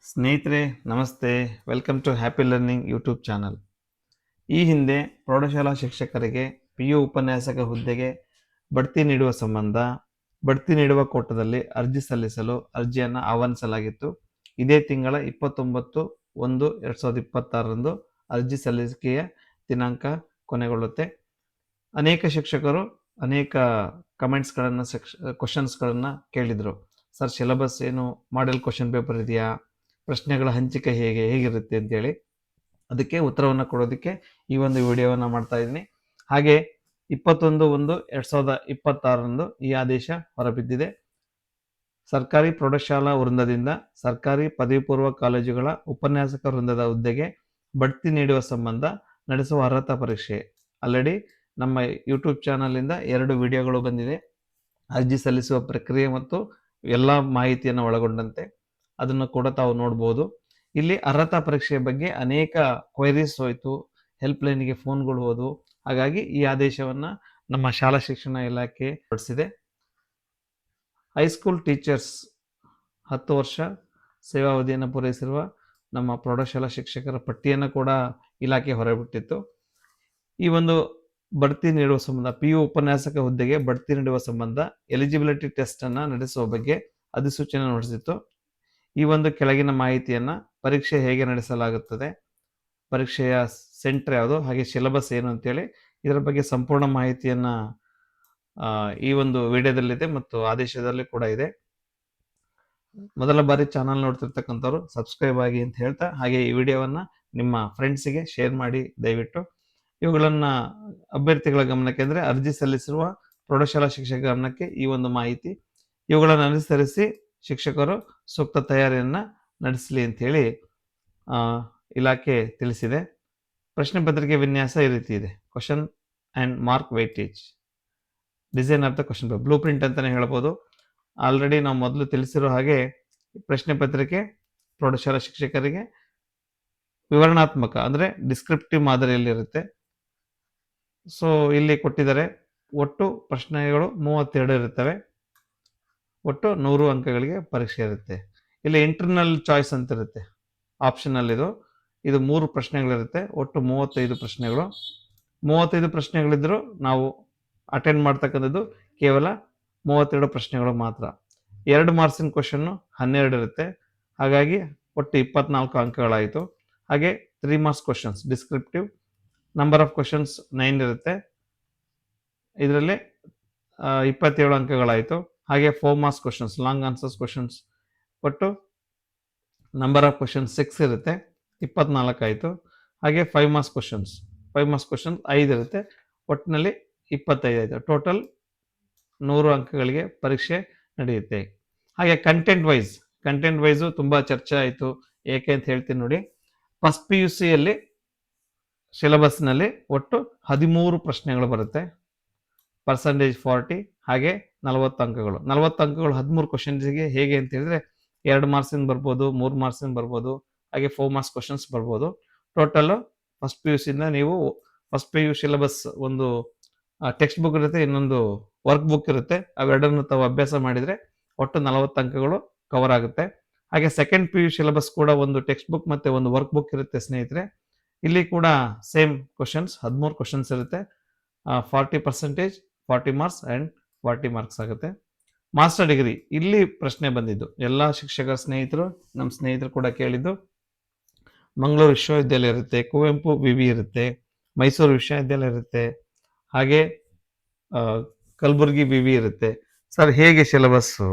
ಸ್ನೇಹಿತರೆ ನಮಸ್ತೆ, welcome to happy learning YouTube channel. ಈ ಹಿಂದೆ ಪ್ರೌಢಶಾಲಾ ಶಿಕ್ಷಕರಿಗೆ PU ಉಪನ್ಯಾಸಕ ಹುದ್ದೆಗೆ ಬಡ್ತಿ ನೀಡುವ ಸಂಬಂಧ ಬಡ್ತಿ ನೀಡುವ ಕೋಟದಲ್ಲಿ ಅರ್ಜಿ ಸಲ್ಲಿಸಲು ಅರ್ಜಿಯನ್ನು ಆಹ್ವಾನಿಸಲಾಗಿತ್ತು. ಇದೇ ತಿಂಗಳ 29/1/2026 ಅರ್ಜಿ ಸಲ್ಲಿಕೆಯ ದಿನಾಂಕ ಕೊನೆಗೊಳ್ಳುತ್ತೆ. ಅನೇಕ ಶಿಕ್ಷಕರು ಅನೇಕ ಕಮೆಂಟ್ಸ್ಗಳನ್ನು ಕ್ವಶನ್ಸ್ಗಳನ್ನು ಕೇಳಿದರು. ಸರ್, ಸಿಲೆಬಸ್ ಏನು, ಮಾಡೆಲ್ ಕ್ವಶನ್ ಪೇಪರ್ ಇದೆಯಾ, ಪ್ರಶ್ನೆಗಳ ಹಂಚಿಕೆ ಹೇಗಿರುತ್ತೆ ಅಂತೇಳಿ. ಅದಕ್ಕೆ ಉತ್ತರವನ್ನು ಕೊಡೋದಕ್ಕೆ ಈ ಒಂದು ವಿಡಿಯೋವನ್ನು ಮಾಡ್ತಾ ಇದ್ದೀನಿ. ಹಾಗೆ 21/1/2026 ಈ ಆದೇಶ ಹೊರಬಿದ್ದಿದೆ. ಸರ್ಕಾರಿ ಪ್ರೌಢಶಾಲಾ ವೃಂದದಿಂದ ಸರ್ಕಾರಿ ಪದವಿ ಪೂರ್ವ ಕಾಲೇಜುಗಳ ಉಪನ್ಯಾಸಕ ವೃಂದದ ಹುದ್ದೆಗೆ ಬಡ್ತಿ ನೀಡುವ ಸಂಬಂಧ ನಡೆಸುವ ಅರ್ಹತಾ ಪರೀಕ್ಷೆ. ಆಲ್ರೆಡಿ ನಮ್ಮ ಯೂಟ್ಯೂಬ್ ಚಾನಲಿಂದ 2 ವಿಡಿಯೋಗಳು ಬಂದಿದೆ. ಅರ್ಜಿ ಸಲ್ಲಿಸುವ ಪ್ರಕ್ರಿಯೆ ಮತ್ತು ಎಲ್ಲ ಮಾಹಿತಿಯನ್ನು ಒಳಗೊಂಡಂತೆ ಅದನ್ನು ಕೂಡ ತಾವು ನೋಡ್ಬೋದು. ಇಲ್ಲಿ ಅರ್ಹತಾ ಪರೀಕ್ಷೆಯ ಬಗ್ಗೆ ಅನೇಕ ಕ್ವೈರೀಸ್ ಹೋಯಿತು, ಹೆಲ್ಪ್ಲೈನ್ಗೆ ಫೋನ್ಗಳು ಹೋದವು. ಹಾಗಾಗಿ ಈ ಆದೇಶವನ್ನು ನಮ್ಮ ಶಾಲಾ ಶಿಕ್ಷಣ ಇಲಾಖೆ ಹೊರಡಿಸಿದೆ. ಹೈಸ್ಕೂಲ್ ಟೀಚರ್ಸ್ 10 ವರ್ಷ ಸೇವಾವಧಿಯನ್ನು ಪೂರೈಸಿರುವ ನಮ್ಮ ಪ್ರೌಢಶಾಲಾ ಶಿಕ್ಷಕರ ಪಟ್ಟಿಯನ್ನು ಕೂಡ ಇಲಾಖೆ ಹೊರಬಿಟ್ಟಿತ್ತು. ಈ ಒಂದು ಬಡ್ತಿ ನೀಡುವ ಸಂಬಂಧ PU ಉಪನ್ಯಾಸಕ ಹುದ್ದೆಗೆ ಬಡ್ತಿ ನೀಡುವ ಸಂಬಂಧ ಎಲಿಜಿಬಿಲಿಟಿ ಟೆಸ್ಟ್ ಅನ್ನು ನಡೆಸುವ ಬಗ್ಗೆ ಅಧಿಸೂಚನೆ ಹೊರಡಿಸಿತ್ತು. ಈ ಒಂದು ಕೆಳಗಿನ ಮಾಹಿತಿಯನ್ನು, ಪರೀಕ್ಷೆ ಹೇಗೆ ನಡೆಸಲಾಗುತ್ತದೆ, ಪರೀಕ್ಷೆಯ ಸೆಂಟರ್ ಯಾವುದು, ಹಾಗೆ ಸಿಲೆಬಸ್ ಏನು ಅಂತೇಳಿ ಇದರ ಬಗ್ಗೆ ಸಂಪೂರ್ಣ ಮಾಹಿತಿಯನ್ನು ಈ ಒಂದು ವಿಡಿಯೋದಲ್ಲಿದೆ ಮತ್ತು ಆದೇಶದಲ್ಲಿ ಕೂಡ ಇದೆ. ಮೊದಲ ಬಾರಿ ಚಾನಲ್ ನೋಡ್ತಿರ್ತಕ್ಕಂಥವ್ರು ಸಬ್ಸ್ಕ್ರೈಬ್ ಆಗಿ ಅಂತ ಹೇಳ್ತಾ, ಹಾಗೆ ಈ ವಿಡಿಯೋವನ್ನು ನಿಮ್ಮ ಫ್ರೆಂಡ್ಸಿಗೆ ಶೇರ್ ಮಾಡಿ ದಯವಿಟ್ಟು. ಇವುಗಳನ್ನು ಅಭ್ಯರ್ಥಿಗಳ ಗಮನಕ್ಕೆ ಅಂದರೆ ಅರ್ಜಿ ಸಲ್ಲಿಸಿರುವ ಪ್ರೌಢಶಾಲಾ ಶಿಕ್ಷಕರ ಗಮನಕ್ಕೆ ಈ ಒಂದು ಮಾಹಿತಿ. ಇವುಗಳನ್ನು ಅನುಸರಿಸಿ ಶಿಕ್ಷಕರು ಸೂಕ್ತ ತಯಾರಿಯನ್ನು ನಡೆಸಲಿ ಅಂತೇಳಿ ಇಲಾಖೆ ತಿಳಿಸಿದೆ. ಪ್ರಶ್ನೆ ಪತ್ರಿಕೆ ವಿನ್ಯಾಸ ಈ ರೀತಿ ಇದೆ. Question and mark weightage, design of the question paper, blue print ಅಂತಲೇ ಹೇಳ್ಬೋದು. ಆಲ್ರೆಡಿ ನಾವು ಮೊದಲು ತಿಳಿಸಿರೋ ಹಾಗೆ ಪ್ರಶ್ನೆ ಪತ್ರಿಕೆ ಪ್ರೌಢಶಾಲಾ ಶಿಕ್ಷಕರಿಗೆ ವಿವರಣಾತ್ಮಕ ಅಂದರೆ ಡಿಸ್ಕ್ರಿಪ್ಟಿವ್ ಮಾದರಿಯಲ್ಲಿರುತ್ತೆ. ಸೊ ಇಲ್ಲಿ ಕೊಟ್ಟಿದ್ದಾರೆ, ಒಟ್ಟು ಪ್ರಶ್ನೆಗಳು 32 ಇರುತ್ತವೆ. ಒಟ್ಟು 100 ಅಂಕಗಳಿಗೆ ಪರೀಕ್ಷೆ ಇರುತ್ತೆ. ಇಲ್ಲಿ ಇಂಟರ್ನಲ್ ಚಾಯ್ಸ್ ಅಂತ ಇರುತ್ತೆ, ಆಪ್ಷನಲ್ ಇದು 3 ಪ್ರಶ್ನೆಗಳಿರುತ್ತೆ. ಒಟ್ಟು 35 ಪ್ರಶ್ನೆಗಳು. 35 ಪ್ರಶ್ನೆಗಳಿದ್ದರೂ ನಾವು ಅಟೆಂಡ್ ಮಾಡ್ತಕ್ಕಂಥದ್ದು ಕೇವಲ 32 ಪ್ರಶ್ನೆಗಳು ಮಾತ್ರ. 2 ಮಾರ್ಕ್ಸಿನ ಕ್ವಶನ್ನು 12 ಇರುತ್ತೆ. ಹಾಗಾಗಿ ಒಟ್ಟು 24 ಅಂಕಗಳಾಯಿತು. ಹಾಗೆ 3 marks questions descriptive, number of questions 9 ಇರುತ್ತೆ. ಇದರಲ್ಲಿ 27 ಅಂಕಗಳಾಯಿತು. ಹಾಗೆ 4 marks questions long answers questions, ಒಟ್ಟು ನಂಬರ್ ಆಫ್ ಕ್ವಶನ್ಸ್ 6 ಇರುತ್ತೆ, 24 ಆಯಿತು. ಹಾಗೆ 5 ಮಾರ್ಕ್ಸ್ ಕ್ವಶನ್ಸ್ 5 ಇರುತ್ತೆ, ಒಟ್ಟಿನಲ್ಲಿ 25 ಆಯಿತು. ಟೋಟಲ್ 100 ಅಂಕಗಳಿಗೆ ಪರೀಕ್ಷೆ ನಡೆಯುತ್ತೆ. ಹಾಗೆ ಕಂಟೆಂಟ್ ವೈಸು ತುಂಬ ಚರ್ಚೆ ಆಯಿತು. ಏಕೆ ಅಂತ ಹೇಳ್ತೀನಿ ನೋಡಿ. ಫಸ್ಟ್ PUCಯಲ್ಲಿ ಸಿಲೆಬಸ್ನಲ್ಲಿ ಒಟ್ಟು 13 ಪ್ರಶ್ನೆಗಳು ಬರುತ್ತೆ, ಪರ್ಸೆಂಟೇಜ್ 40, ಹಾಗೆ 40 ಅಂಕಗಳು. 40 ಅಂಕಗಳು 13 ಕ್ವಶನ್ಸ್ಗೆ ಹೇಗೆ ಅಂತ ಹೇಳಿದ್ರೆ 2 ಮಾರ್ಕ್ಸಿಂದ ಬರ್ಬೋದು, 3 ಮಾರ್ಕ್ಸಿಂದ ಬರ್ಬೋದು, ಹಾಗೆ 4 ಮಾರ್ಕ್ಸ್ ಕ್ವಶನ್ಸ್ ಬರ್ಬೋದು. ಟೋಟಲ್ಲು ಫಸ್ಟ್ PUCಯಿಂದ ನೀವು ಫಸ್ಟ್ PU ಸಿಲೆಬಸ್ ಒಂದು ಟೆಕ್ಸ್ಟ್ ಬುಕ್ ಇರುತ್ತೆ, ಇನ್ನೊಂದು ವರ್ಕ್ ಬುಕ್ ಇರುತ್ತೆ. ಅವೆರಡನ್ನು ತಾವು ಅಭ್ಯಾಸ ಮಾಡಿದರೆ ಒಟ್ಟು 40 ಅಂಕಗಳು ಕವರ್ ಆಗುತ್ತೆ. ಹಾಗೆ ಸೆಕೆಂಡ್ PU ಸಿಲೆಬಸ್ ಕೂಡ ಒಂದು ಟೆಕ್ಸ್ಟ್ ಬುಕ್ ಮತ್ತು ಒಂದು ವರ್ಕ್ ಬುಕ್ ಇರುತ್ತೆ ಸ್ನೇಹಿತರೆ. ಇಲ್ಲಿ ಕೂಡ ಸೇಮ್ ಕ್ವಶನ್ಸ್ 13 ಕ್ವಶನ್ಸ್ ಇರುತ್ತೆ. 40%, 40 ಮಾರ್ಕ್ಸ್ ಆ್ಯಂಡ್ 40 ಮಾರ್ಕ್ಸ್ ಆಗುತ್ತೆ. ಮಾಸ್ಟರ್ ಡಿಗ್ರಿ, ಇಲ್ಲಿ ಪ್ರಶ್ನೆ ಬಂದಿದ್ದು ಎಲ್ಲ ಶಿಕ್ಷಕರ ಸ್ನೇಹಿತರು, ನಮ್ಮ ಸ್ನೇಹಿತರು ಕೂಡ ಕೇಳಿದ್ದು. ಮಂಗಳೂರು ವಿಶ್ವವಿದ್ಯಾಲಯ ಇರುತ್ತೆ, ಕುವೆಂಪು ವಿವಿ ಇರುತ್ತೆ, ಮೈಸೂರು ವಿಶ್ವವಿದ್ಯಾಲಯ ಇರುತ್ತೆ, ಹಾಗೆ ಕಲಬುರಗಿ ವಿವಿ ಇರುತ್ತೆ. ಸರ್, ಹೇಗೆ ಸಿಲೆಬಸ್ಸು,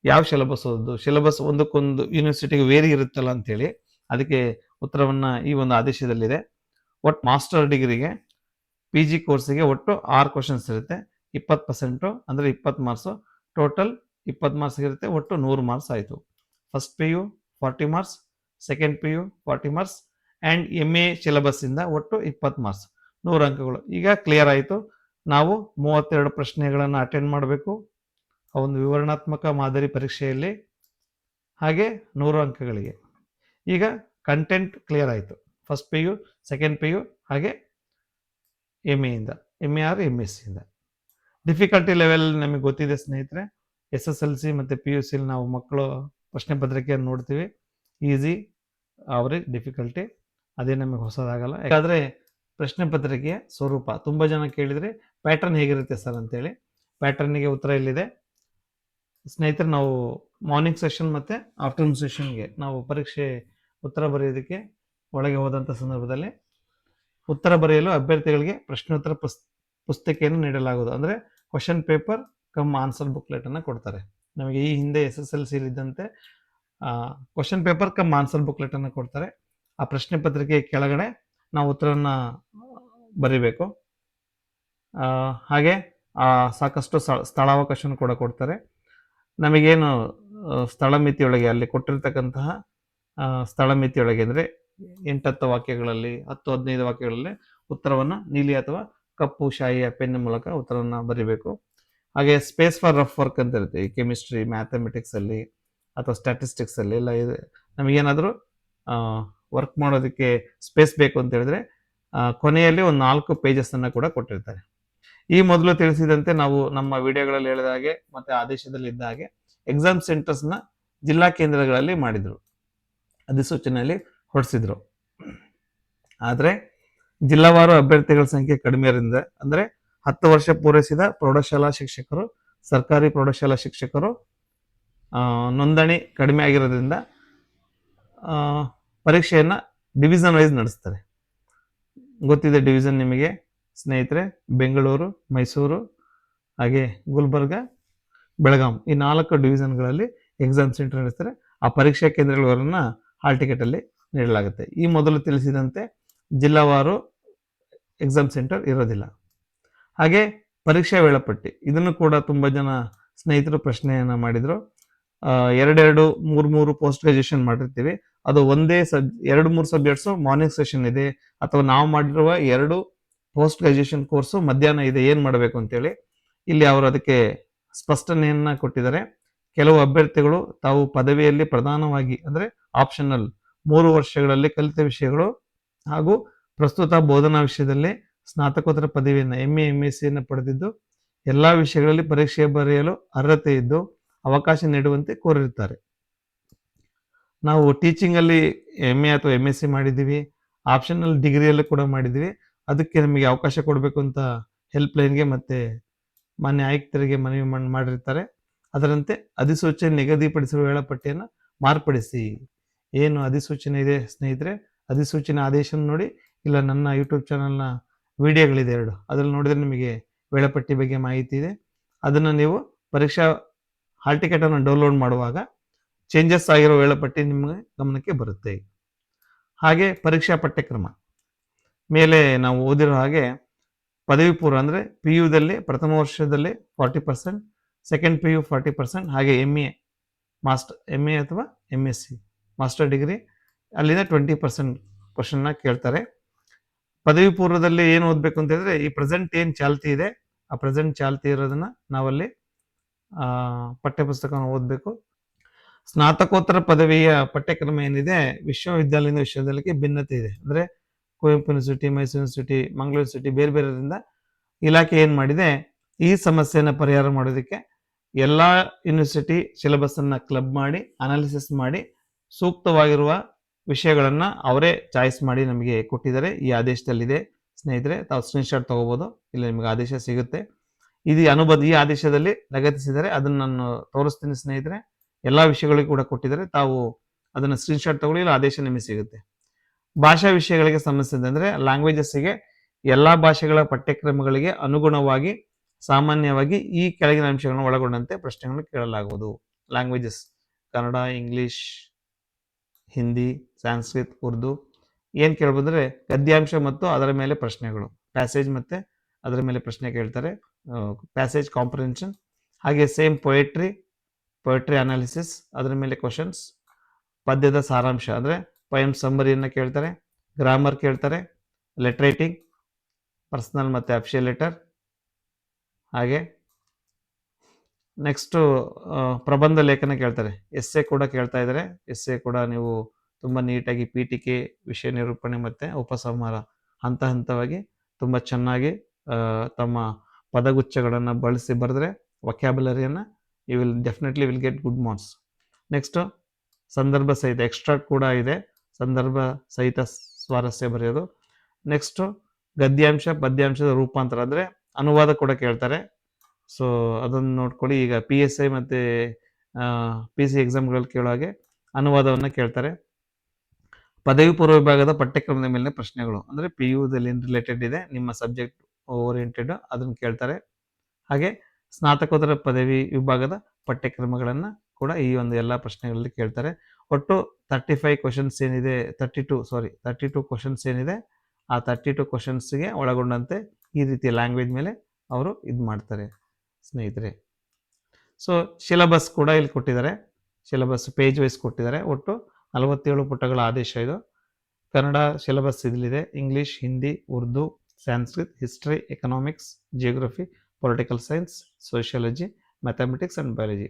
ಯಾವ ಸಿಲೆಬಸ್ ಓದೋದು, ಸಿಲೆಬಸ್ ಒಂದಕ್ಕೊಂದು ಯೂನಿವರ್ಸಿಟಿಗೆ ವೇರಿ ಇರುತ್ತಲ್ಲ ಅಂತೇಳಿ ಅದಕ್ಕೆ ಉತ್ತರವನ್ನು ಈ ಒಂದು ಆದೇಶದಲ್ಲಿದೆ. ಒಟ್ಟು ಮಾಸ್ಟರ್ ಡಿಗ್ರಿಗೆ PG ಕೋರ್ಸಿಗೆ ಒಟ್ಟು 6 ಕ್ವಶನ್ಸ್ ಇರುತ್ತೆ, 20% ಅಂದರೆ 20 ಮಾರ್ಕ್ಸು. ಟೋಟಲ್ 20 ಮಾರ್ಕ್ಸ್ ಇರುತ್ತೆ, ಒಟ್ಟು 100 ಮಾರ್ಕ್ಸ್ ಆಯಿತು. First PU 40 marks, second PU 40 marks and MA ಸಿಲೆಬಸ್ಸಿಂದ ಒಟ್ಟು 20 ಮಾರ್ಕ್ಸ್, 100 ಅಂಕಗಳು. ಈಗ ಕ್ಲಿಯರ್ ಆಯಿತು. ನಾವು 32 ಪ್ರಶ್ನೆಗಳನ್ನು ಅಟೆಂಡ್ ಮಾಡಬೇಕು ಆ ಒಂದು ವಿವರಣಾತ್ಮಕ ಮಾದರಿ ಪರೀಕ್ಷೆಯಲ್ಲಿ, ಹಾಗೆ 100 ಅಂಕಗಳಿಗೆ. ಈಗ ಕಂಟೆಂಟ್ ಕ್ಲಿಯರ್ ಆಯಿತು. ಫಸ್ಟ್ PU, ಸೆಕೆಂಡ್ PU, ಹಾಗೆ MA or MSc. Difficulty level ನಮಗೆ ಗೊತ್ತಿದೆ ಸ್ನೇಹಿತರೆ. SSLC ಮತ್ತು PUC ನಾವು ಮಕ್ಕಳು ಪ್ರಶ್ನೆ ಪತ್ರಿಕೆಯನ್ನು ನೋಡ್ತೀವಿ. ಈಸಿ, ಅವರೇಜ್, ಡಿಫಿಕಲ್ಟಿ ಅದೇ ನಮಗೆ ಹೊಸದಾಗಲ್ಲ. ಯಾಕಂದರೆ ಪ್ರಶ್ನೆ ಪತ್ರಿಕೆಯ ಸ್ವರೂಪ ತುಂಬ ಜನ ಕೇಳಿದರೆ ಪ್ಯಾಟರ್ನ್ ಹೇಗಿರುತ್ತೆ ಸರ್ ಅಂತೇಳಿ. ಪ್ಯಾಟರ್ನಿಗೆ ಉತ್ತರ ಇಲ್ಲಿದೆ ಸ್ನೇಹಿತರೆ. ನಾವು ಮಾರ್ನಿಂಗ್ ಸೆಷನ್ ಮತ್ತು ಆಫ್ಟರ್ನೂನ್ ಸೆಷನ್ಗೆ ನಾವು ಪರೀಕ್ಷೆ ಉತ್ತರ ಬರೆಯೋದಕ್ಕೆ ಒಳಗೆ ಹೋದಂಥ ಸಂದರ್ಭದಲ್ಲಿ ಉತ್ತರ ಬರೆಯಲು ಅಭ್ಯರ್ಥಿಗಳಿಗೆ ಪ್ರಶ್ನೋತ್ತರ ಪುಸ್ತಿಕೆಯನ್ನು ನೀಡಲಾಗುವುದು. ಅಂದರೆ ಕ್ವಶನ್ ಪೇಪರ್ ಕಮ್ ಆನ್ಸರ್ ಬುಕ್ಲೆಟನ್ನು ಕೊಡ್ತಾರೆ. ನಮಗೆ ಈ ಹಿಂದೆ SSLC ಇದ್ದಂತೆ ಕ್ವಶನ್ ಪೇಪರ್ ಕಮ್ ಆನ್ಸರ್ ಬುಕ್ಲೆಟನ್ನು ಕೊಡ್ತಾರೆ. ಆ ಪ್ರಶ್ನೆ ಪತ್ರಿಕೆ ಕೆಳಗಡೆ ನಾವು ಉತ್ತರವನ್ನು ಬರೀಬೇಕು. ಹಾಗೆ ಸಾಕಷ್ಟು ಸ್ಥಳಾವಕಾಶವನ್ನು ಕೂಡ ಕೊಡ್ತಾರೆ. ನಮಗೇನು ಸ್ಥಳ ಮಿತಿಯೊಳಗೆ ಅಲ್ಲಿ ಕೊಟ್ಟಿರ್ತಕ್ಕಂತಹ ಸ್ಥಳ ಮಿತಿಯೊಳಗೆ ಅಂದರೆ 8-10 ವಾಕ್ಯಗಳಲ್ಲಿ 10-15 ವಾಕ್ಯಗಳಲ್ಲಿ ಉತ್ತರವನ್ನು ನೀಲಿ ಅಥವಾ ಕಪ್ಪು ಶಾಯಿಯ ಪೆನ್ ಮೂಲಕ ಉತ್ತರವನ್ನು ಬರೀಬೇಕು. ಹಾಗೆ ಸ್ಪೇಸ್ ಫಾರ್ ರಫ್ ವರ್ಕ್ ಅಂತ ಇರುತ್ತೆ. ಈ ಕೆಮಿಸ್ಟ್ರಿ, ಮ್ಯಾಥಮೆಟಿಕ್ಸಲ್ಲಿ ಅಥವಾ ಸ್ಟ್ಯಾಟಿಸ್ಟಿಕ್ಸಲ್ಲಿ ಎಲ್ಲ ಇದೆ. ನಮಗೇನಾದರೂ ವರ್ಕ್ ಮಾಡೋದಕ್ಕೆ ಸ್ಪೇಸ್ ಬೇಕು ಅಂತ ಹೇಳಿದ್ರೆ ಕೊನೆಯಲ್ಲಿ ಒಂದು 4 ಪೇಜಸ್ಸನ್ನು ಕೂಡ ಕೊಟ್ಟಿರ್ತಾರೆ. ಈ ಮೊದಲು ತಿಳಿಸಿದಂತೆ ನಾವು ನಮ್ಮ ವಿಡಿಯೋಗಳಲ್ಲಿ ಹೇಳಿದ ಹಾಗೆ ಮತ್ತು ಆದೇಶದಲ್ಲಿ ಇದ್ದ ಹಾಗೆ ಎಕ್ಸಾಮ್ ಸೆಂಟರ್ಸ್ನ ಜಿಲ್ಲಾ ಕೇಂದ್ರಗಳಲ್ಲಿ ಮಾಡಿದರು, ಅಧಿಸೂಚನೆಯಲ್ಲಿ ಹೊರಡಿಸಿದ್ರು. ಆದರೆ ಜಿಲ್ಲಾವಾರು ಅಭ್ಯರ್ಥಿಗಳ ಸಂಖ್ಯೆ ಕಡಿಮೆ ಇರೋದ್ರಿಂದ, ಅಂದರೆ 10 ವರ್ಷ ಪೂರೈಸಿದ ಪ್ರೌಢಶಾಲಾ ಶಿಕ್ಷಕರು, ಸರ್ಕಾರಿ ಪ್ರೌಢಶಾಲಾ ಶಿಕ್ಷಕರು ನೋಂದಣಿ ಕಡಿಮೆ ಆಗಿರೋದ್ರಿಂದ ಪರೀಕ್ಷೆಯನ್ನು ಡಿವಿಷನ್ ವೈಸ್ ನಡೆಸ್ತಾರೆ. ಗೊತ್ತಿದೆ ಡಿವಿಷನ್ ನಿಮಗೆ ಸ್ನೇಹಿತರೆ. ಬೆಂಗಳೂರು, ಮೈಸೂರು, ಹಾಗೆ ಗುಲ್ಬರ್ಗ, ಬೆಳಗಾಂ ಈ 4 ಡಿವಿಷನ್ಗಳಲ್ಲಿ ಎಕ್ಸಾಮ್ ಸೆಂಟರ್ ನಡೆಸ್ತಾರೆ. ಆ ಪರೀಕ್ಷಾ ಕೇಂದ್ರಗಳವರನ್ನು ಹಾಲ್ ಟಿಕೆಟಲ್ಲಿ ನೀಡಲಾಗುತ್ತೆ. ಈ ಮೊದಲು ತಿಳಿಸಿದಂತೆ ಜಿಲ್ಲಾವಾರು ಎಕ್ಸಾಮ್ ಸೆಂಟರ್ ಇರೋದಿಲ್ಲ. ಹಾಗೆ ಪರೀಕ್ಷಾ ವೇಳಾಪಟ್ಟಿ, ಇದನ್ನು ಕೂಡ ತುಂಬ ಜನ ಸ್ನೇಹಿತರು ಪ್ರಶ್ನೆಯನ್ನು ಮಾಡಿದರು. 2-2, 3-3 ಪೋಸ್ಟ್ ಗ್ರಾಜುಯೇಷನ್ ಮಾಡಿರ್ತೀವಿ, ಅದು ಒಂದೇ 2-3 ಸಬ್ಜೆಕ್ಟ್ಸು ಮಾರ್ನಿಂಗ್ ಸೆಷನ್ ಇದೆ, ಅಥವಾ ನಾವು ಮಾಡಿರುವ 2 ಪೋಸ್ಟ್ ಗ್ರಾಜುಯೇಷನ್ ಕೋರ್ಸು ಮಧ್ಯಾಹ್ನ ಇದೆ, ಏನು ಮಾಡಬೇಕು ಅಂತೇಳಿ ಇಲ್ಲಿ ಅವರು ಅದಕ್ಕೆ ಸ್ಪಷ್ಟನೆಯನ್ನು ಕೊಟ್ಟಿದ್ದಾರೆ. ಕೆಲವು ಅಭ್ಯರ್ಥಿಗಳು ತಾವು ಪದವಿಯಲ್ಲಿ ಪ್ರಧಾನವಾಗಿ ಅಂದರೆ ಆಪ್ಷನಲ್ 3 ವರ್ಷಗಳಲ್ಲಿ ಕಲಿತ ವಿಷಯಗಳು ಹಾಗೂ ಪ್ರಸ್ತುತ ಬೋಧನಾ ವಿಷಯದಲ್ಲಿ ಸ್ನಾತಕೋತ್ತರ ಪದವಿಯನ್ನು MA MSc ಪಡೆದಿದ್ದು ಎಲ್ಲ ವಿಷಯಗಳಲ್ಲಿ ಪರೀಕ್ಷೆ ಬರೆಯಲು ಅರ್ಹತೆ ಇದ್ದು ಅವಕಾಶ ನೀಡುವಂತೆ ಕೋರಿರುತ್ತಾರೆ. ನಾವು ಟೀಚಿಂಗಲ್ಲಿ MA ಅಥವಾ MSc ಮಾಡಿದ್ದೀವಿ, ಆಪ್ಷನಲ್ ಡಿಗ್ರಿಯಲ್ಲೂ ಕೂಡ ಮಾಡಿದ್ದೀವಿ, ಅದಕ್ಕೆ ನಮಗೆ ಅವಕಾಶ ಕೊಡಬೇಕು ಅಂತ ಹೆಲ್ಪ್ಲೈನ್ಗೆ ಮತ್ತು ಮಾನ್ಯ ಆಯುಕ್ತರಿಗೆ ಮನವಿ ಮಾಡಿರ್ತಾರೆ. ಅದರಂತೆ ಅಧಿಸೂಚನೆ ನಿಗದಿಪಡಿಸುವ ವೇಳಾಪಟ್ಟಿಯನ್ನು ಮಾರ್ಪಡಿಸಿ. ಏನು ಅಧಿಸೂಚನೆ ಇದೆ ಸ್ನೇಹಿತರೆ, ಅಧಿಸೂಚನೆ ಆದೇಶ ನೋಡಿ, ಇಲ್ಲ ನನ್ನ ಯೂಟ್ಯೂಬ್ ಚಾನಲ್ನ ವಿಡಿಯೋಗಳಿದೆ 2, ಅದರಲ್ಲಿ ನೋಡಿದರೆ ನಿಮಗೆ ವೇಳಾಪಟ್ಟಿ ಬಗ್ಗೆ ಮಾಹಿತಿ ಇದೆ. ಅದನ್ನು ನೀವು ಪರೀಕ್ಷಾ ಹಾಲ್ ಟಿಕೆಟನ್ನು ಡೌನ್ಲೋಡ್ ಮಾಡುವಾಗ ಚೇಂಜಸ್ ಆಗಿರೋ ವೇಳಾಪಟ್ಟಿ ನಿಮಗೆ ಗಮನಕ್ಕೆ ಬರುತ್ತೆ. ಹಾಗೆ ಪರೀಕ್ಷಾ ಪಠ್ಯಕ್ರಮ ಮೇಲೆ ನಾವು ಓದಿರೋ ಹಾಗೆ ಪದವಿ ಪೂರ್ವ ಅಂದರೆ PUದಲ್ಲಿ ಪ್ರಥಮ ವರ್ಷದಲ್ಲಿ 40%, ಸೆಕೆಂಡ್ PU 40%, ಹಾಗೆ MA ಅಥವಾ MSc ಮಾಸ್ಟರ್ ಡಿಗ್ರಿ ಅಲ್ಲಿಂದ 20% ಕ್ವಶನ್ನ ಕೇಳ್ತಾರೆ. ಪದವಿ ಪೂರ್ವದಲ್ಲಿ ಏನು ಓದಬೇಕು ಅಂತ ಹೇಳಿದ್ರೆ, ಈ ಪ್ರೆಸೆಂಟ್ ಏನು ಚಾಲ್ತಿ ಇದೆ ಆ ಪ್ರೆಸೆಂಟ್ ಚಾಲ್ತಿ ಇರೋದನ್ನು ನಾವಲ್ಲಿ ಪಠ್ಯಪುಸ್ತಕವನ್ನು ಓದಬೇಕು. ಸ್ನಾತಕೋತ್ತರ ಪದವಿಯ ಪಠ್ಯಕ್ರಮ ಏನಿದೆ ವಿಶ್ವವಿದ್ಯಾಲಯದಿಂದ ವಿಶ್ವವಿದ್ಯಾಲಯಕ್ಕೆ ಭಿನ್ನತೆ ಇದೆ. ಅಂದರೆ Kuvempu university, Mysuru university, Mangaluru university ಬೇರೆ ಬೇರೆದಿಂದ ಇಲಾಖೆ ಏನು ಮಾಡಿದೆ, ಈ ಸಮಸ್ಯೆಯನ್ನು ಪರಿಹಾರ ಮಾಡೋದಕ್ಕೆ ಎಲ್ಲ ಯೂನಿವರ್ಸಿಟಿ ಸಿಲೆಬಸ್ಸನ್ನು ಕ್ಲಬ್ ಮಾಡಿ ಅನಾಲಿಸಿಸ್ ಮಾಡಿ ಸೂಕ್ತವಾಗಿರುವ ವಿಷಯಗಳನ್ನು ಅವರೇ ಚಾಯ್ಸ್ ಮಾಡಿ ನಮಗೆ ಕೊಟ್ಟಿದ್ದಾರೆ. ಈ ಆದೇಶದಲ್ಲಿದೆ ಸ್ನೇಹಿತರೆ, ತಾವು ಸ್ಕ್ರೀನ್ಶಾಟ್ ತೊಗೋಬೋದು, ಇಲ್ಲಿ ನಿಮಗೆ ಆದೇಶ ಸಿಗುತ್ತೆ. ಇದು ಈ ಆದೇಶದಲ್ಲಿ ಲಗತ್ತಿಸಿದರೆ ಅದನ್ನು ನಾನು ತೋರಿಸ್ತೀನಿ ಸ್ನೇಹಿತರೆ. ಎಲ್ಲ ವಿಷಯಗಳಿಗೂ ಕೂಡ ಕೊಟ್ಟಿದ್ದಾರೆ, ತಾವು ಅದನ್ನು ಸ್ಕ್ರೀನ್ಶಾಟ್ ತಗೊಳ್ಳಿ, ಇಲ್ಲ ಆದೇಶ ನಿಮಗೆ ಸಿಗುತ್ತೆ. ಭಾಷಾ ವಿಷಯಗಳಿಗೆ ಸಂಬಂಧಿಸಿದಂತೆ ಅಂದರೆ ಲ್ಯಾಂಗ್ವೇಜಸ್ಸಿಗೆ ಎಲ್ಲ ಭಾಷೆಗಳ ಪಠ್ಯಕ್ರಮಗಳಿಗೆ ಅನುಗುಣವಾಗಿ ಸಾಮಾನ್ಯವಾಗಿ ಈ ಕೆಳಗಿನ ಅಂಶಗಳನ್ನು ಒಳಗೊಂಡಂತೆ ಪ್ರಶ್ನೆಗಳನ್ನು ಕೇಳಲಾಗುವುದು. Languages Kannada, English, Hindi, Sanskrit, Urdu. ಏನು ಕೇಳ್ಬೋದ್ರೆ ಗದ್ಯಾಂಶ ಮತ್ತು ಅದರ ಮೇಲೆ ಪ್ರಶ್ನೆಗಳು, ಪ್ಯಾಸೇಜ್ ಮತ್ತು ಅದರ ಮೇಲೆ ಪ್ರಶ್ನೆ ಕೇಳ್ತಾರೆ, ಪ್ಯಾಸೇಜ್ ಕಾಂಪ್ರಿಹೆನ್ಷನ್. ಹಾಗೆ ಸೇಮ್ ಪೊಯೆಟ್ರಿ ಅನಾಲಿಸಿಸ್, ಅದರ ಮೇಲೆ ಕ್ವಶನ್ಸ್. ಪದ್ಯದ ಸಾರಾಂಶ ಅಂದರೆ ಪೊಯಮ್ ಸಮ್ಮರಿಯನ್ನು ಕೇಳ್ತಾರೆ, ಗ್ರಾಮರ್ ಕೇಳ್ತಾರೆ, ಲೆಟರ್ ರೈಟಿಂಗ್, ಪರ್ಸನಲ್ ಮತ್ತು ಅಫಿಷಿಯಲ್ ಲೆಟರ್. ಹಾಗೆ ನೆಕ್ಸ್ಟು ಪ್ರಬಂಧ ಲೇಖನ ಕೇಳ್ತಾರೆ, ಎಸ್ಸೆ ಕೂಡ ಕೇಳ್ತಾ ಇದ್ದಾರೆ. ಎಸ್ಸೆ ಕೂಡ ನೀವು ತುಂಬ ನೀಟಾಗಿ ಪೀಠಿಕೆ, ವಿಷಯ ನಿರೂಪಣೆ ಮತ್ತು ಉಪಸಂಹಾರ ಹಂತ ಹಂತವಾಗಿ ತುಂಬ ಚೆನ್ನಾಗಿ ತಮ್ಮ ಪದಗುಚ್ಛಗಳನ್ನು ಬಳಸಿ ಬರೆದ್ರೆ ವೊಕ್ಯಾಬುಲರಿಯನ್ನು you will definitely get good marks. Next ಸಂದರ್ಭ ಸಹಿತ ಎಕ್ಸ್ಟ್ರಾಕ್ಟ್ ಕೂಡ ಇದೆ, ಸಂದರ್ಭ ಸಹಿತ ಸ್ವಾರಸ್ಯ ಬರೆಯೋದು. ನೆಕ್ಸ್ಟು ಗದ್ಯಾಂಶ ಪದ್ಯಾಂಶದ ರೂಪಾಂತರ ಅಂದರೆ ಅನುವಾದ ಕೂಡ ಕೇಳ್ತಾರೆ. ಸೊ ಅದನ್ನು ನೋಡ್ಕೊಳ್ಳಿ. ಈಗ PSI ಮತ್ತು PC ಎಕ್ಸಾಮ್ಗಳಲ್ಲಿ ಕೇಳೋ ಹಾಗೆ ಅನುವಾದವನ್ನು ಕೇಳ್ತಾರೆ. ಪದವಿ ಪೂರ್ವ ವಿಭಾಗದ ಪಠ್ಯಕ್ರಮದ ಮೇಲಿನ ಪ್ರಶ್ನೆಗಳು ಅಂದರೆ PUದಲ್ಲಿ ಏನು ರಿಲೇಟೆಡ್ ಇದೆ, ನಿಮ್ಮ ಸಬ್ಜೆಕ್ಟ್ ಓರಿಯೆಂಟೆಡ್, ಅದನ್ನು ಕೇಳ್ತಾರೆ. ಹಾಗೆ ಸ್ನಾತಕೋತ್ತರ ಪದವಿ ವಿಭಾಗದ ಪಠ್ಯಕ್ರಮಗಳನ್ನು ಕೂಡ ಈ ಒಂದು ಎಲ್ಲ ಪ್ರಶ್ನೆಗಳಲ್ಲಿ ಕೇಳ್ತಾರೆ. ಒಟ್ಟು 35 ಕ್ವಶನ್ಸ್ ಏನಿದೆ, 32 ಕ್ವಶನ್ಸ್ ಏನಿದೆ, ಆ 32 ಕ್ವಶನ್ಸ್ಗೆ ಒಳಗೊಂಡಂತೆ ಈ ರೀತಿಯ ಲ್ಯಾಂಗ್ವೇಜ್ ಮೇಲೆ ಅವರು ಇದು ಮಾಡ್ತಾರೆ ಸ್ನೇಹಿತರೆ. ಸೊ ಸಿಲೆಬಸ್ ಕೂಡ ಇಲ್ಲಿ ಕೊಟ್ಟಿದ್ದಾರೆ, ಸಿಲೆಬಸ್ ಪೇಜ್ ವೈಸ್ ಕೊಟ್ಟಿದ್ದಾರೆ. ಒಟ್ಟು 47 ಪುಟಗಳ ಆದೇಶ ಇದು. ಕನ್ನಡ ಸಿಲೆಬಸ್ ಇಲ್ಲಿದೆ. English, Hindi, Urdu, Sanskrit, history, economics, geography, political science, sociology, mathematics and biology.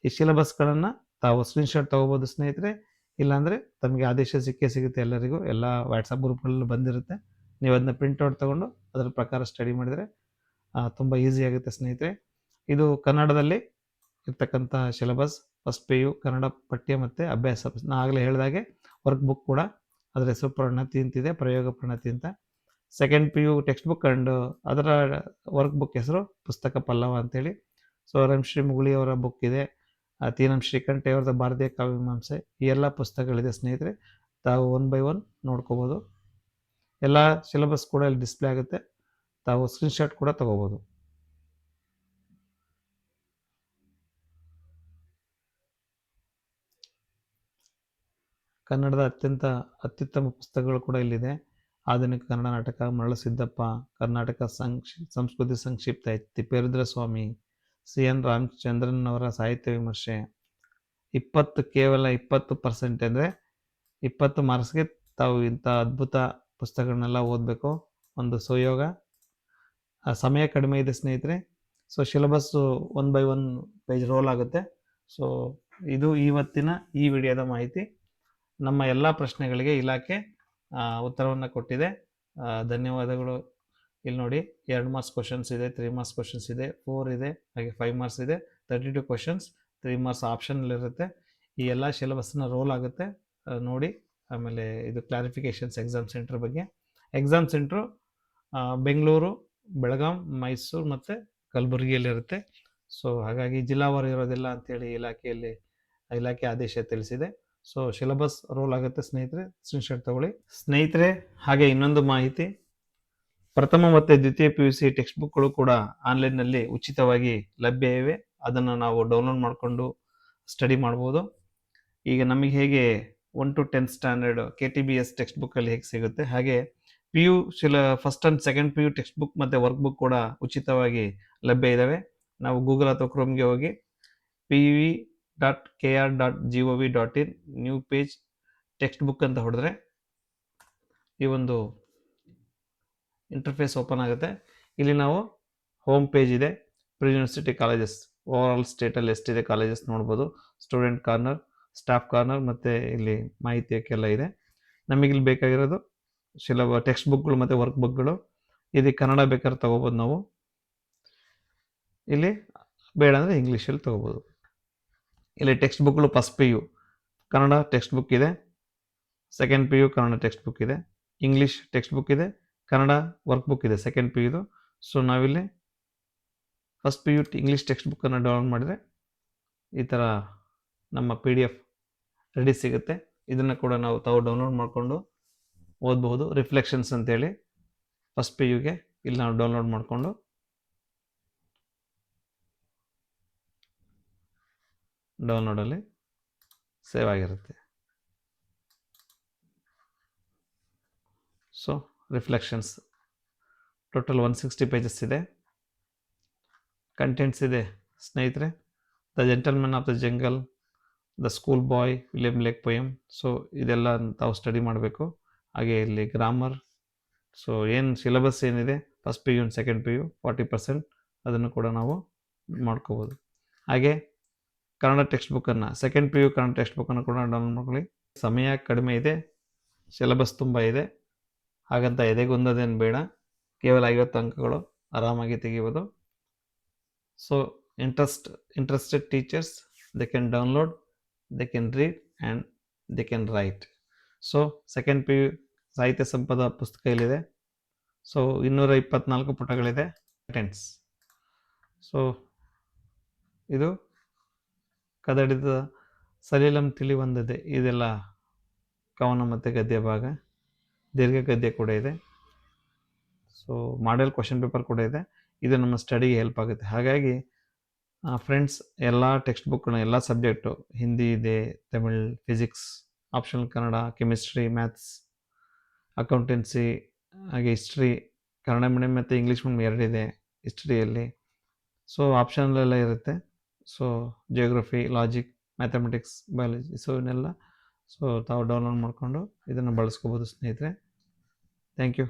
ಈ ಸಿಲೆಬಸ್ಗಳನ್ನು ತಾವು ಸ್ಕ್ರೀನ್ಶಾಟ್ ತೊಗೋಬೋದು ಸ್ನೇಹಿತರೆ. ಇಲ್ಲಾಂದರೆ ತಮಗೆ ಆದೇಶ ಸಿಗುತ್ತೆ ಎಲ್ಲರಿಗೂ, ಎಲ್ಲ ವಾಟ್ಸಪ್ ಗ್ರೂಪ್ಗಳಲ್ಲೂ ಬಂದಿರುತ್ತೆ. ನೀವು ಅದನ್ನ ಪ್ರಿಂಟ್ಔಟ್ ತೊಗೊಂಡು ಅದರ ಪ್ರಕಾರ ಸ್ಟಡಿ ಮಾಡಿದರೆ ತುಂಬ ಈಸಿ ಆಗುತ್ತೆ ಸ್ನೇಹಿತರೆ. ಇದು ಕನ್ನಡದಲ್ಲಿ ಇರ್ತಕ್ಕಂಥ ಸಿಲೆಬಸ್. ಫಸ್ಟ್ PU ಕನ್ನಡ ಪಠ್ಯ ಮತ್ತು ಅಭ್ಯಾಸ. ನಾನು ಆಗಲೇ ಹೇಳಿದಾಗೆ ವರ್ಕ್ ಬುಕ್ ಕೂಡ ಅದರ ಹೆಸರು ಪ್ರಣತಿ ಅಂತಿದೆ, ಪ್ರಯೋಗ ಪ್ರಣತಿ ಅಂತ. Second PU text book and ಅದರ ವರ್ಕ್ ಬುಕ್ ಹೆಸರು ಪುಸ್ತಕ ಪಲ್ಲವ ಅಂತೇಳಿ. ಸೊ ರಂಶ್ರೀ ಮುಗುಳಿ ಅವರ ಬುಕ್ ಇದೆ, ತೀನಂ ಶ್ರೀಕಂಠೆ ಅವರದ ಭಾರತೀಯ ಕಾವ್ಯಮೀಮಾಂಸೆ, ಈ ಎಲ್ಲ ಪುಸ್ತಕಗಳಿದೆ ಸ್ನೇಹಿತರೆ. ತಾವು 1 by 1 ನೋಡ್ಕೋಬೋದು. ಎಲ್ಲ ಸಿಲೆಬಸ್ ಕೂಡ ಇಲ್ಲಿ ಡಿಸ್ಪ್ಲೇ ಆಗುತ್ತೆ, ತಾವು ಸ್ಕ್ರೀನ್ಶಾಟ್ ಕೂಡ ತಗೋಬೋದು. ಕನ್ನಡದ ಅತ್ಯುತ್ತಮ ಪುಸ್ತಕಗಳು ಕೂಡ ಇಲ್ಲಿದೆ. ಆಧುನಿಕ ಕನ್ನಡ ನಾಟಕ, ಮರಳು ಸಿದ್ದಪ್ಪ, ಕರ್ನಾಟಕ ಸಂಸ್ಕೃತಿ ಸಂಕ್ಷಿಪ್ತ, ತಿಪ್ಪೇರುದ್ರ ಸ್ವಾಮಿ, CN ರಾಮಚಂದ್ರನ್ ಅವರ ಸಾಹಿತ್ಯ ವಿಮರ್ಶೆ. ಕೇವಲ 20% ಅಂದರೆ 20 ಮಾರ್ಕ್ಸ್ಗೆ ತಾವು ಇಂಥ ಅದ್ಭುತ ಪುಸ್ತಕಗಳನ್ನೆಲ್ಲ ಓದಬೇಕು. ಒಂದು ಸುಯೋಗ. ಸಮಯ ಕಡಿಮೆ ಇದೆ ಸ್ನೇಹಿತರೆ. So syllabus 1 by 1 page roll ಆಗುತ್ತೆ. ಸೊ ಇದು ಇವತ್ತಿನ ಈ ವಿಡಿಯೋದ ಮಾಹಿತಿ. ನಮ್ಮ ಎಲ್ಲ ಪ್ರಶ್ನೆಗಳಿಗೆ ಇಲಾಖೆ ಉತ್ತರವನ್ನು ಕೊಟ್ಟಿದೆ. ಧನ್ಯವಾದಗಳು. ಇಲ್ಲಿ ನೋಡಿ, 2 ಮಾರ್ಕ್ಸ್ ಕ್ವಶನ್ಸ್ ಇದೆ, 3 ಮಾರ್ಕ್ಸ್ ಕ್ವಶನ್ಸ್ ಇದೆ, 4 ಇದೆ, ಹಾಗೆ 5 ಮಾರ್ಕ್ಸ್ ಇದೆ, 32 ಕ್ವಶನ್ಸ್, 3 ಮಾರ್ಕ್ಸ್ ಆಪ್ಷನಲ್ಲಿರುತ್ತೆ. ಈ ಎಲ್ಲ ಸಿಲೆಬಸ್ನ ರೋಲ್ ಆಗುತ್ತೆ ನೋಡಿ. ಆಮೇಲೆ ಇದು ಕ್ಲಾರಿಫಿಕೇಷನ್ಸ್ ಎಕ್ಸಾಮ್ ಸೆಂಟರ್ ಬಗ್ಗೆ. ಎಕ್ಸಾಮ್ ಸೆಂಟ್ರು ಬೆಂಗಳೂರು, ಬೆಳಗಾಂ, ಮೈಸೂರು ಮತ್ತು ಕಲಬುರಗಿಯಲ್ಲಿರುತ್ತೆ. ಸೊ ಹಾಗಾಗಿ ಜಿಲ್ಲಾವಾರು ಇರೋದಿಲ್ಲ ಅಂತೇಳಿ ಇಲಾಖೆ ಆದೇಶ ತಿಳಿಸಿದೆ. ಸೊ ಸಿಲೆಬಸ್ ರೋಲ್ ಆಗುತ್ತೆ ಸ್ನೇಹಿತರೆ, ಸ್ಕ್ರೀನ್ಶಾಟ್ ತಗೊಳ್ಳಿ ಸ್ನೇಹಿತರೆ. ಹಾಗೆ ಇನ್ನೊಂದು ಮಾಹಿತಿ, ಪ್ರಥಮ ಮತ್ತು ದ್ವಿತೀಯ PUC ಟೆಕ್ಸ್ಟ್ ಬುಕ್ಗಳು ಕೂಡ ಆನ್ಲೈನ್ನಲ್ಲಿ ಉಚಿತವಾಗಿ ಲಭ್ಯ ಇವೆ. ಅದನ್ನು ನಾವು ಡೌನ್ಲೋಡ್ ಮಾಡಿಕೊಂಡು ಸ್ಟಡಿ ಮಾಡ್ಬೋದು. ಈಗ ನಮಗೆ ಹೇಗೆ 1 to 10 ಸ್ಟ್ಯಾಂಡರ್ಡ್ KTBS ಟೆಕ್ಸ್ಟ್ ಬುಕ್ಕಲ್ಲಿ ಹೇಗೆ ಸಿಗುತ್ತೆ, ಹಾಗೆ PU first and second PU text book ಮತ್ತು ವರ್ಕ್ ಬುಕ್ ಕೂಡ ಉಚಿತವಾಗಿ ಲಭ್ಯ ಇದ್ದಾವೆ. ನಾವು ಗೂಗಲ್ ಅಥವಾ ಕ್ರೋಮ್ಗೆ ಹೋಗಿ pv.kr.gov.in new page text book ಅಂತ ಹೊಡೆದ್ರೆ ಈ ಒಂದು ಇಂಟರ್ಫೇಸ್ ಓಪನ್ ಆಗುತ್ತೆ. ಇಲ್ಲಿ ನಾವು ಹೋಮ್ ಪೇಜ್ ಇದೆ, pre university colleges, over all ಸ್ಟೇಟಲ್ಲಿ ಎಷ್ಟಿದೆ ಕಾಲೇಜಸ್ ನೋಡ್ಬೋದು. ಸ್ಟೂಡೆಂಟ್ ಕಾರ್ನರ್, ಸ್ಟಾಫ್ ಕಾರ್ನರ್ ಮತ್ತು ಇಲ್ಲಿ ಮಾಹಿತಿಯಕ್ಕೆಲ್ಲ ಇದೆ. ನಮಗಿಲ್ಲಿ ಬೇಕಾಗಿರೋದು ಟೆಕ್ಸ್ಟ್ ಬುಕ್ಗಳು ಮತ್ತು ವರ್ಕ್ ಬುಕ್ಗಳು. ಇಲ್ಲಿ ಕನ್ನಡ ಬೇಕಾದ್ರೆ ತೊಗೋಬೋದು ನಾವು, ಇಲ್ಲಿ ಬೇಡ ಅಂದರೆ ಇಂಗ್ಲೀಷಲ್ಲಿ ತೊಗೋಬೋದು. ಇಲ್ಲಿ ಟೆಕ್ಸ್ಟ್ ಬುಕ್ಗಳು first PU Kannada text book ಇದೆ, second PU Kannada text book ಇದೆ, ಇಂಗ್ಲೀಷ್ ಟೆಕ್ಸ್ಟ್ ಬುಕ್ ಇದೆ, ಕನ್ನಡ ವರ್ಕ್ ಬುಕ್ ಇದೆ ಸೆಕೆಂಡ್ PUದು. ಸೊ ನಾವಿಲ್ಲಿ ಫಸ್ಟ್ PU ಇಂಗ್ಲೀಷ್ ಟೆಕ್ಸ್ಟ್ ಬುಕ್ಕನ್ನು ಡೌನ್ಲೋಡ್ ಮಾಡಿದರೆ ಈ ಥರ ನಮ್ಮ PDF ರೆಡಿ ಸಿಗುತ್ತೆ. ಇದನ್ನು ಕೂಡ ತಾವು ಡೌನ್ಲೋಡ್ ಮಾಡಿಕೊಂಡು ಓದಬಹುದು. ರಿಫ್ಲೆಕ್ಷನ್ಸ್ ಅಂತೇಳಿ ಫಸ್ಟ್ PUಗೆ ಇಲ್ಲಿ ನಾವು ಡೌನ್ಲೋಡ್ ಮಾಡಿಕೊಂಡು ಡೌನ್ಲೋಡಲ್ಲಿ ಸೇವ್ ಆಗಿರುತ್ತೆ. ಸೊ ರಿಫ್ಲೆಕ್ಷನ್ಸ್ ಟೋಟಲ್ 160 ಪೇಜಸ್ ಇದೆ. ಕಂಟೆಂಟ್ಸ್ ಇದೆ ಸ್ನೇಹಿತರೆ. The gentleman of the jungle, the school boy, William lake poem. So ಇದೆಲ್ಲ ತಾವು ಸ್ಟಡಿ ಮಾಡಬೇಕು. ಹಾಗೆ ಇಲ್ಲಿ ಗ್ರಾಮರ್. ಸೊ ಏನು ಸಿಲೆಬಸ್ ಏನಿದೆ first PU and second PU 40%, ಅದನ್ನು ಕೂಡ ನಾವು ಮಾಡ್ಕೋಬೋದು. ಹಾಗೆ ಕನ್ನಡ ಟೆಕ್ಸ್ಟ್ ಬುಕ್ಕನ್ನು, ಸೆಕೆಂಡ್ PU ಕನ್ನಡ ಟೆಕ್ಸ್ಟ್ ಬುಕ್ಕನ್ನು ಕೂಡ ಡೌನ್ಲೋಡ್ ಮಾಡ್ಕೊಳ್ಳಿ. ಸಮಯ ಕಡಿಮೆ ಇದೆ, ಸಿಲೆಬಸ್ ತುಂಬ ಇದೆ, ಹಾಗಂತ ಎದೆಗುಂದೋದೇನು ಬೇಡ. ಕೇವಲ 50 ಅಂಕಗಳು ಆರಾಮಾಗಿ ತೆಗಿಬೋದು. So interested teachers, they can download, they can read and they can write. So second P U ಸಾಹಿತ್ಯ ಸಂಪದ ಪುಸ್ತಕ ಇಲ್ಲಿದೆ. ಸೊ 224 ಪುಟಗಳಿದೆ. ಟೆನ್ಸ್. ಸೊ ಇದು ಕದಡಿದ ಸಲಿಲಂ ತಿಳಿವಂದಿದೆ. ಇದೆಲ್ಲ ಕವನ ಮತ್ತು ಗದ್ಯ ಭಾಗ. ದೀರ್ಘ ಗದ್ಯ ಕೂಡ ಇದೆ. ಸೊ ಮಾಡೆಲ್ ಕ್ವಶನ್ ಪೇಪರ್ ಕೂಡ ಇದೆ. ಇದು ನಮ್ಮ ಸ್ಟಡಿಗೆ ಹೆಲ್ಪ್ ಆಗುತ್ತೆ. ಹಾಗಾಗಿ ಫ್ರೆಂಡ್ಸ್, ಎಲ್ಲ ಟೆಕ್ಸ್ಟ್ ಬುಕ್ನ ಎಲ್ಲ ಸಬ್ಜೆಕ್ಟು ಹಿಂದಿ ಇದೆ, Tamil, physics, optional Kannada, chemistry, maths, accountancy, ಹಾಗೆ ಹಿಸ್ಟ್ರಿ, ಕನ್ನಡ ಮೀಡಿಯಮ್ ಮತ್ತು ಇಂಗ್ಲೀಷ್ ಮೀಡಿಯಮ್ ಎರಡಿದೆ ಹಿಸ್ಟ್ರಿಯಲ್ಲಿ. ಸೊ ಆಪ್ಷನಲ್ಲೆಲ್ಲ ಇರುತ್ತೆ. So geography, logic, mathematics, biology, so ಇವನ್ನೆಲ್ಲ ತಾವು ಡೌನ್ಲೋಡ್ ಮಾಡಿಕೊಂಡು ಇದನ್ನು ಬಳಸ್ಕೋಬೋದು ಸ್ನೇಹಿತರೆ. Thank you.